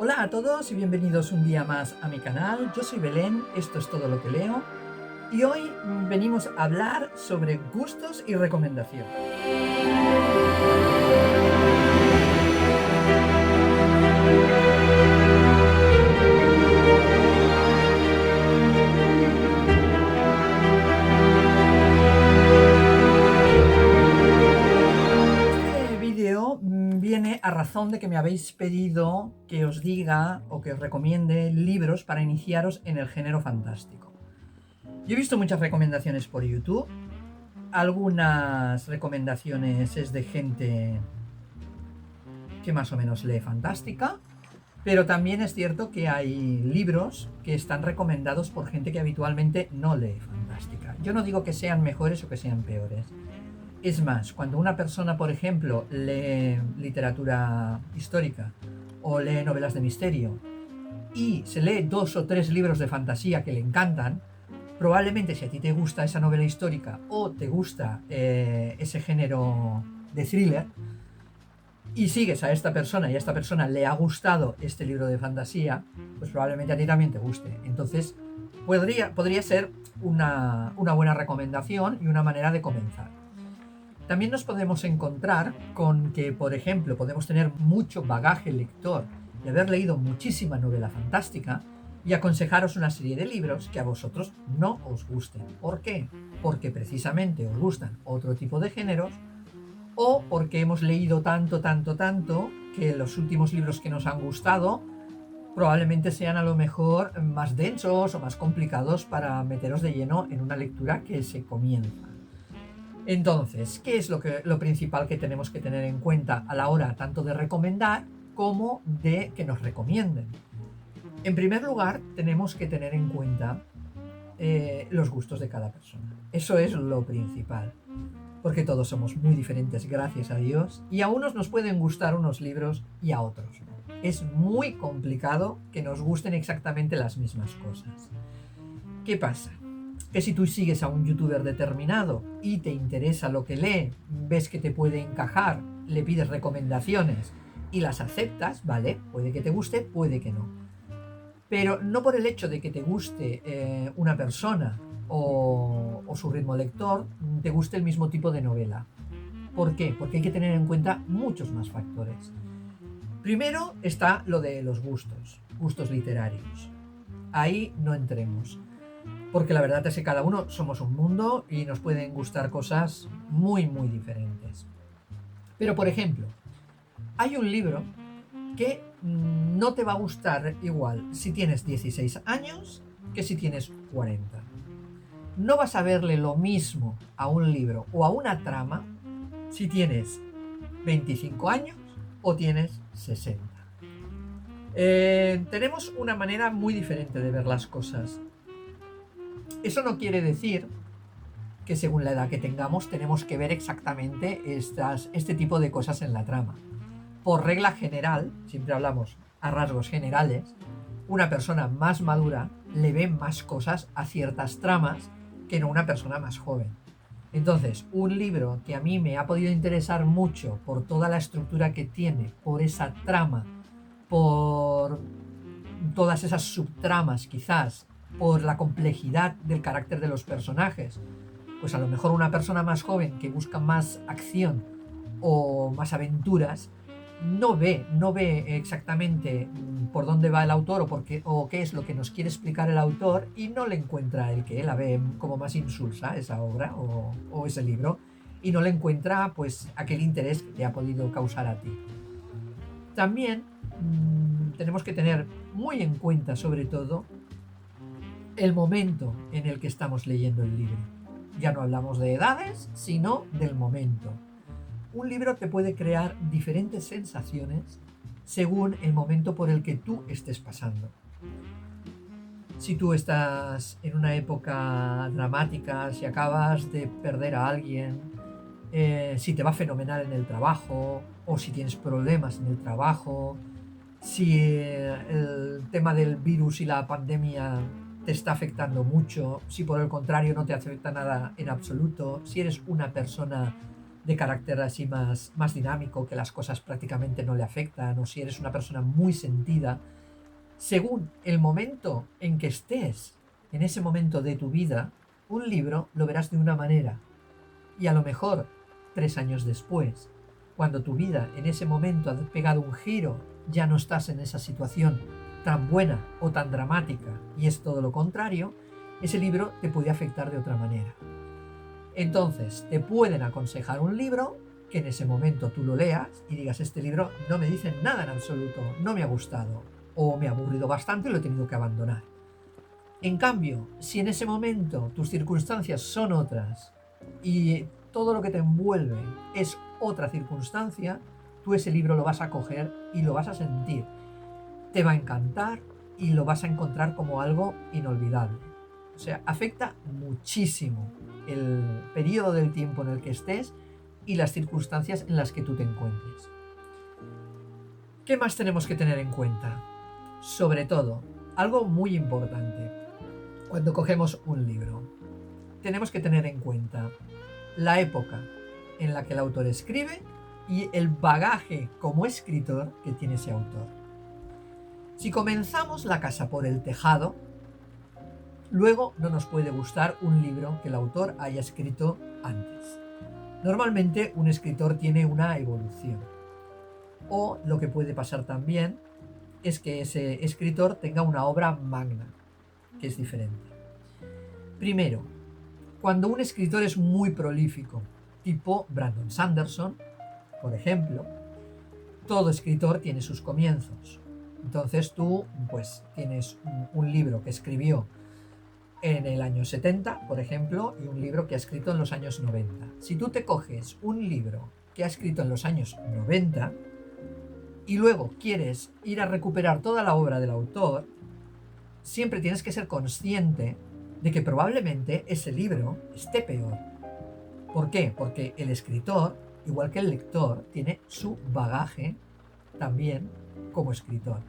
Hola a todos y bienvenidos un día más a mi canal. Yo soy Belén, esto es todo lo que leo y hoy venimos a hablar sobre gustos y recomendación. Este vídeo viene a razón de que me habéis pedido que os diga o que os recomiende libros para iniciaros en el género fantástico. Yo he visto muchas recomendaciones por YouTube. Algunas recomendaciones es de gente que más o menos lee fantástica, pero también es cierto que hay libros que están recomendados por gente que habitualmente no lee fantástica. Yo no digo que sean mejores o que sean peores. Es más, cuando una persona, por ejemplo, lee literatura histórica o lee novelas de misterio y se lee 2 o 3 libros de fantasía que le encantan, probablemente si a ti te gusta esa novela histórica o te gusta ese género de thriller y sigues a esta persona y a esta persona le ha gustado este libro de fantasía, pues probablemente a ti también te guste. Entonces podría ser una buena recomendación y una manera de comenzar. También nos podemos encontrar con que, por ejemplo, podemos tener mucho bagaje lector y haber leído muchísima novela fantástica y aconsejaros una serie de libros que a vosotros no os gusten. ¿Por qué? Porque precisamente os gustan otro tipo de géneros o porque hemos leído tanto que los últimos libros que nos han gustado probablemente sean a lo mejor más densos o más complicados para meteros de lleno en una lectura que se comienza. Entonces, ¿qué es lo principal que tenemos que tener en cuenta a la hora tanto de recomendar como de que nos recomienden? En primer lugar, tenemos que tener en cuenta los gustos de cada persona. Eso es lo principal, porque todos somos muy diferentes, gracias a Dios, y a unos nos pueden gustar unos libros y a otros no. Es muy complicado que nos gusten exactamente las mismas cosas. ¿Qué pasa? Que si tú sigues a un youtuber determinado y te interesa lo que lee, ves que te puede encajar, le pides recomendaciones y las aceptas, ¿vale? Puede que te guste, puede que no. Pero no por el hecho de que te guste una persona o su ritmo lector, te guste el mismo tipo de novela. ¿Por qué? Porque hay que tener en cuenta muchos más factores. Primero está lo de los gustos literarios. Ahí no entremos. Porque la verdad es que cada uno somos un mundo y nos pueden gustar cosas muy diferentes. Pero por ejemplo, hay un libro que no te va a gustar igual si tienes 16 años que si tienes 40. No vas a verle lo mismo a un libro o a una trama si tienes 25 años o tienes 60. Tenemos una manera muy diferente de ver las cosas. Eso no quiere decir que según la edad que tengamos tenemos que ver exactamente este tipo de cosas en la trama. Por regla general, siempre hablamos a rasgos generales, una persona más madura le ve más cosas a ciertas tramas que no una persona más joven. Entonces, un libro que a mí me ha podido interesar mucho por toda la estructura que tiene, por esa trama, por todas esas subtramas quizás, por la complejidad del carácter de los personajes, pues a lo mejor una persona más joven que busca más acción o más aventuras no ve exactamente por dónde va el autor o qué es lo que nos quiere explicar el autor y no le encuentra el que la ve como más insulsa esa obra o ese libro y no le encuentra pues aquel interés que te ha podido causar a ti. También tenemos que tener muy en cuenta sobre todo el momento en el que estamos leyendo el libro. Ya no hablamos de edades, sino del momento. Un libro te puede crear diferentes sensaciones según el momento por el que tú estés pasando. Si tú estás en una época dramática, si acabas de perder a alguien, si te va fenomenal en el trabajo o si tienes problemas en el trabajo, si el tema del virus y la pandemia te está afectando mucho, si por el contrario no te afecta nada en absoluto, si eres una persona de carácter más dinámico, que las cosas prácticamente no le afectan, o si eres una persona muy sentida, Según el momento en que estés, en ese momento de tu vida, un libro lo verás de una manera. Y a lo mejor 3 años después, cuando tu vida en ese momento ha pegado un giro, ya no estás en esa situación tan buena o tan dramática y es todo lo contrario, ese libro te puede afectar de otra manera. Entonces, te pueden aconsejar un libro que en ese momento tú lo leas y digas, este libro no me dice nada en absoluto, no me ha gustado o me ha aburrido bastante y lo he tenido que abandonar. En cambio, si en ese momento tus circunstancias son otras y todo lo que te envuelve es otra circunstancia, tú ese libro lo vas a coger y lo vas a sentir. Te va a encantar y lo vas a encontrar como algo inolvidable. O sea, afecta muchísimo el periodo del tiempo en el que estés y las circunstancias en las que tú te encuentres. ¿Qué más tenemos que tener en cuenta? Sobre todo, algo muy importante cuando cogemos un libro. Tenemos que tener en cuenta la época en la que el autor escribe y el bagaje como escritor que tiene ese autor. Si comenzamos la casa por el tejado, luego no nos puede gustar un libro que el autor haya escrito antes. Normalmente un escritor tiene una evolución. O lo que puede pasar también es que ese escritor tenga una obra magna, que es diferente. Primero, cuando un escritor es muy prolífico, tipo Brandon Sanderson, por ejemplo, todo escritor tiene sus comienzos. Entonces tú, pues, tienes un libro que escribió en el año 70, por ejemplo, y un libro que ha escrito en los años 90. Si tú te coges un libro que ha escrito en los años 90 y luego quieres ir a recuperar toda la obra del autor, siempre tienes que ser consciente de que probablemente ese libro esté peor. ¿Por qué? Porque el escritor, igual que el lector, tiene su bagaje también como escritor.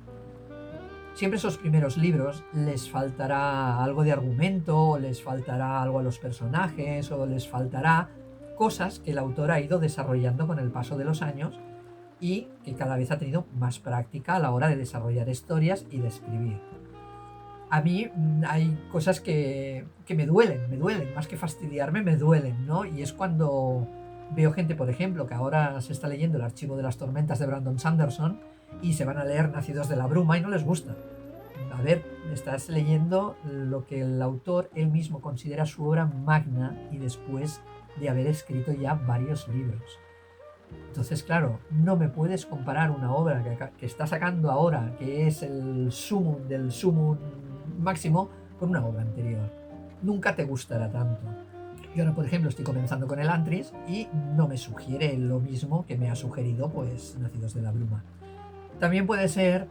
Siempre esos primeros libros les faltará algo de argumento, les faltará algo a los personajes o les faltará cosas que el autor ha ido desarrollando con el paso de los años y que cada vez ha tenido más práctica a la hora de desarrollar historias y de escribir. A mí hay cosas que me duelen, más que fastidiarme, me duelen, ¿no? Y es cuando veo gente, por ejemplo, que ahora se está leyendo el Archivo de las Tormentas de Brandon Sanderson y se van a leer Nacidos de la Bruma y no les gusta. A ver, estás leyendo lo que el autor él mismo considera su obra magna y después de haber escrito ya varios libros. Entonces, claro, no me puedes comparar una obra que está sacando ahora, que es el sumum del sumum máximo, con una obra anterior. Nunca te gustará tanto. Yo ahora, por ejemplo, estoy comenzando con el Antris y no me sugiere lo mismo que me ha sugerido, pues, Nacidos de la Bruma. También puede ser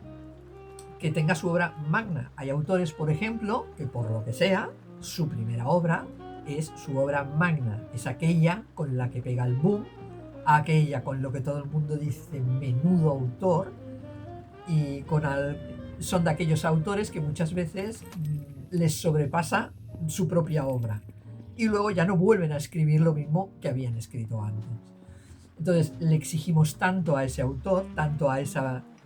que tenga su obra magna. Hay autores, por ejemplo, que por lo que sea, su primera obra es su obra magna. Es aquella con la que pega el boom, aquella con lo que todo el mundo dice menudo autor, y son de aquellos autores que muchas veces les sobrepasa su propia obra y luego ya no vuelven a escribir lo mismo que habían escrito antes. Entonces le exigimos tanto a ese autor,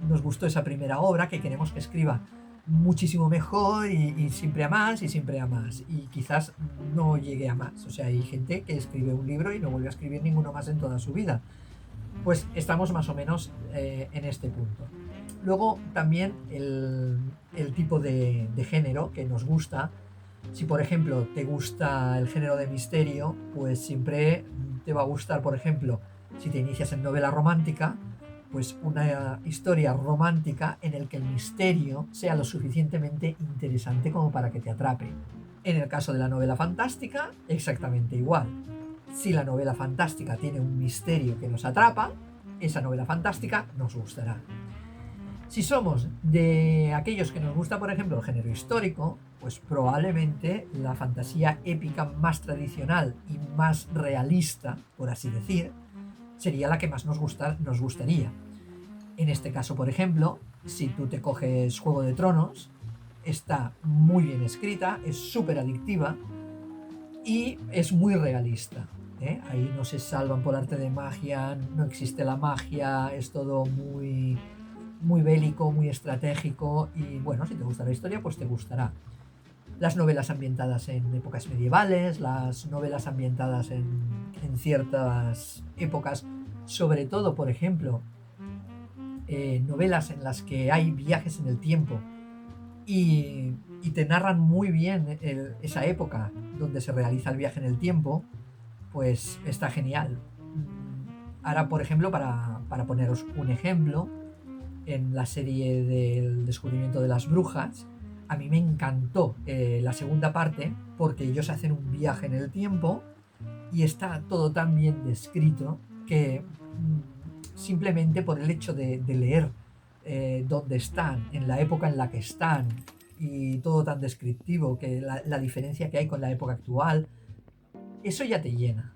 nos gustó esa primera obra, que queremos que escriba muchísimo mejor y siempre a más y siempre a más, y quizás no llegue a más. O sea, hay gente que escribe un libro y no vuelve a escribir ninguno más en toda su vida. Pues estamos más o menos en este punto. Luego también el tipo de género que nos gusta. Si por ejemplo te gusta el género de misterio, pues siempre te va a gustar, por ejemplo, si te inicias en novela romántica, pues una historia romántica en el que el misterio sea lo suficientemente interesante como para que te atrape. En el caso de la novela fantástica, exactamente igual. Si la novela fantástica tiene un misterio que nos atrapa, esa novela fantástica nos gustará. Si somos de aquellos que nos gusta, por ejemplo, el género histórico, pues probablemente la fantasía épica más tradicional y más realista, por así decir, sería la que más nos gustaría. En este caso, por ejemplo, si tú te coges Juego de Tronos, está muy bien escrita, es súper adictiva y es muy realista. Ahí no se salvan por arte de magia, no existe la magia, es todo muy muy bélico, muy estratégico y bueno, si te gusta la historia, pues te gustará. Las novelas ambientadas en épocas medievales, las novelas ambientadas en ciertas épocas, sobre todo, por ejemplo, novelas en las que hay viajes en el tiempo y te narran muy bien esa época donde se realiza el viaje en el tiempo, pues está genial. Ahora, por ejemplo, para poneros un ejemplo, en la serie del descubrimiento de las brujas, a mí me encantó la segunda parte porque ellos hacen un viaje en el tiempo y está todo tan bien descrito que simplemente por el hecho de leer dónde están, en la época en la que están y todo tan descriptivo, que la diferencia que hay con la época actual, eso ya te llena.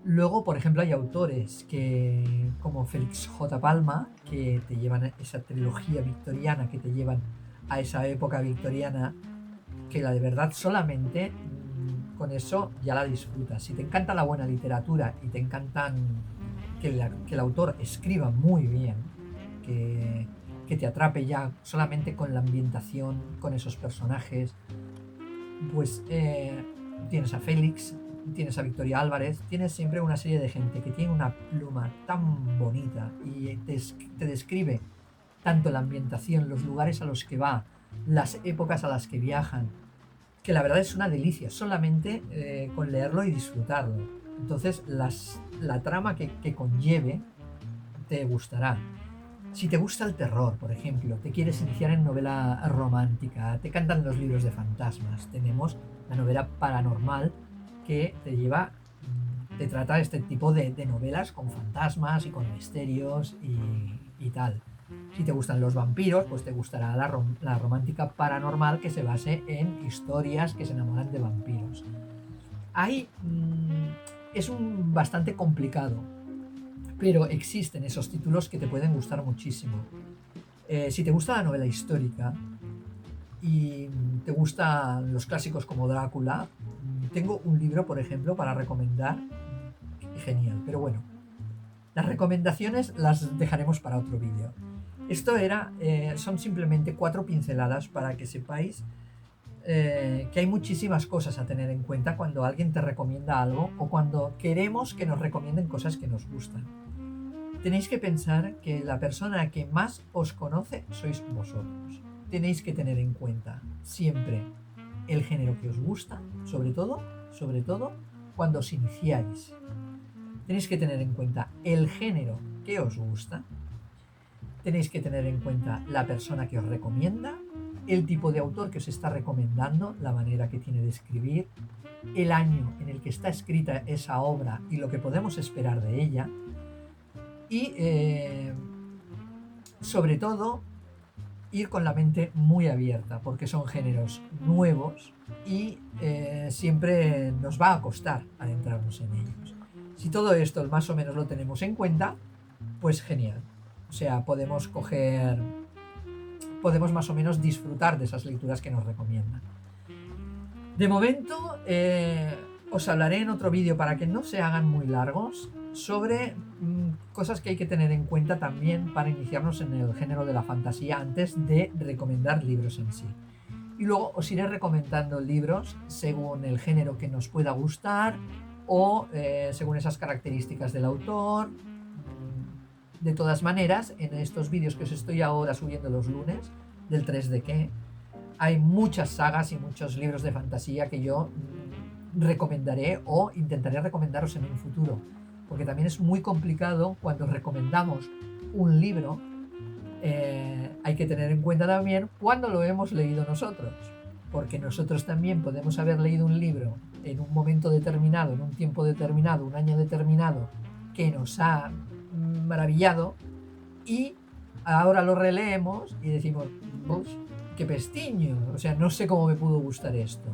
Luego, por ejemplo, hay autores como Félix J. Palma, que te llevan esa trilogía victoriana, que te llevan a esa época victoriana, que la de verdad solamente con eso ya la disfrutas. Si te encanta la buena literatura y te encantan que el autor escriba muy bien, que te atrape ya solamente con la ambientación, con esos personajes, pues tienes a Félix, tienes a Victoria Álvarez, tienes siempre una serie de gente que tiene una pluma tan bonita y te describe tanto la ambientación, los lugares a los que va, las épocas a las que viajan, que la verdad es una delicia, solamente con leerlo y disfrutarlo. Entonces la trama que conlleve te gustará. Si te gusta el terror, por ejemplo, te quieres iniciar en novela romántica, te cantan los libros de fantasmas, tenemos la novela paranormal que te trata este tipo de novelas con fantasmas y con misterios y tal. Si te gustan los vampiros, pues te gustará la romántica paranormal que se base en historias que se enamoran de vampiros. Ahí bastante complicado, pero existen esos títulos que te pueden gustar muchísimo. Si te gusta la novela histórica y te gustan los clásicos como Drácula, tengo un libro, por ejemplo, para recomendar. Genial, pero bueno, las recomendaciones las dejaremos para otro vídeo. Esto son simplemente 4 pinceladas para que sepáis que hay muchísimas cosas a tener en cuenta cuando alguien te recomienda algo o cuando queremos que nos recomienden cosas que nos gustan. Tenéis que pensar que la persona que más os conoce sois vosotros. Tenéis que tener en cuenta siempre el género que os gusta, sobre todo cuando os iniciáis. Tenéis que tener en cuenta el género que os gusta. Tenéis que tener en cuenta la persona que os recomienda, el tipo de autor que os está recomendando, la manera que tiene de escribir, el año en el que está escrita esa obra y lo que podemos esperar de ella. Y sobre todo, ir con la mente muy abierta, porque son géneros nuevos y siempre nos va a costar adentrarnos en ellos. Si todo esto más o menos lo tenemos en cuenta, pues genial. O sea, podemos más o menos disfrutar de esas lecturas que nos recomiendan. De momento, os hablaré en otro vídeo para que no se hagan muy largos sobre cosas que hay que tener en cuenta también para iniciarnos en el género de la fantasía antes de recomendar libros en sí. Y luego os iré recomendando libros según el género que nos pueda gustar o según esas características del autor. De todas maneras, en estos vídeos que os estoy ahora subiendo los lunes, del 3 de qué, hay muchas sagas y muchos libros de fantasía que yo recomendaré o intentaré recomendaros en un futuro. Porque también es muy complicado cuando recomendamos un libro, hay que tener en cuenta también cuándo lo hemos leído nosotros. Porque nosotros también podemos haber leído un libro en un momento determinado, en un tiempo determinado, un año determinado, que nos ha maravillado y ahora lo releemos y decimos, pues, qué pestiño, o sea, no sé cómo me pudo gustar esto.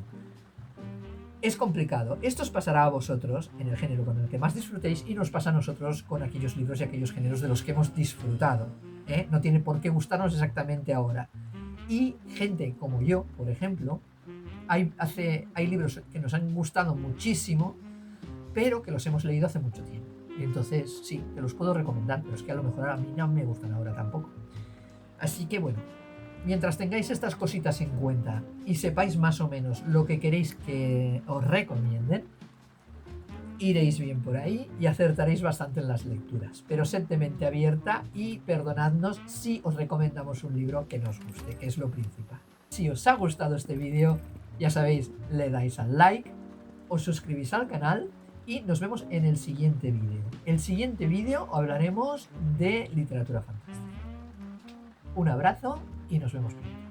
Es complicado. Esto os pasará a vosotros en el género con el que más disfrutéis y nos pasa a nosotros con aquellos libros y aquellos géneros de los que hemos disfrutado. No tiene por qué gustarnos exactamente ahora. Y gente como yo, por ejemplo, hay libros que nos han gustado muchísimo, pero que los hemos leído hace mucho tiempo. Y entonces, sí, te los puedo recomendar, pero es que a lo mejor a mí no me gustan ahora tampoco. Así que bueno, mientras tengáis estas cositas en cuenta y sepáis más o menos lo que queréis que os recomienden, iréis bien por ahí y acertaréis bastante en las lecturas. Pero sed de mente abierta y perdonadnos si os recomendamos un libro que nos guste, que es lo principal. Si os ha gustado este vídeo, ya sabéis, le dais al like, os suscribís al canal y nos vemos en el siguiente vídeo. El siguiente vídeo hablaremos de literatura fantástica. Un abrazo y nos vemos pronto.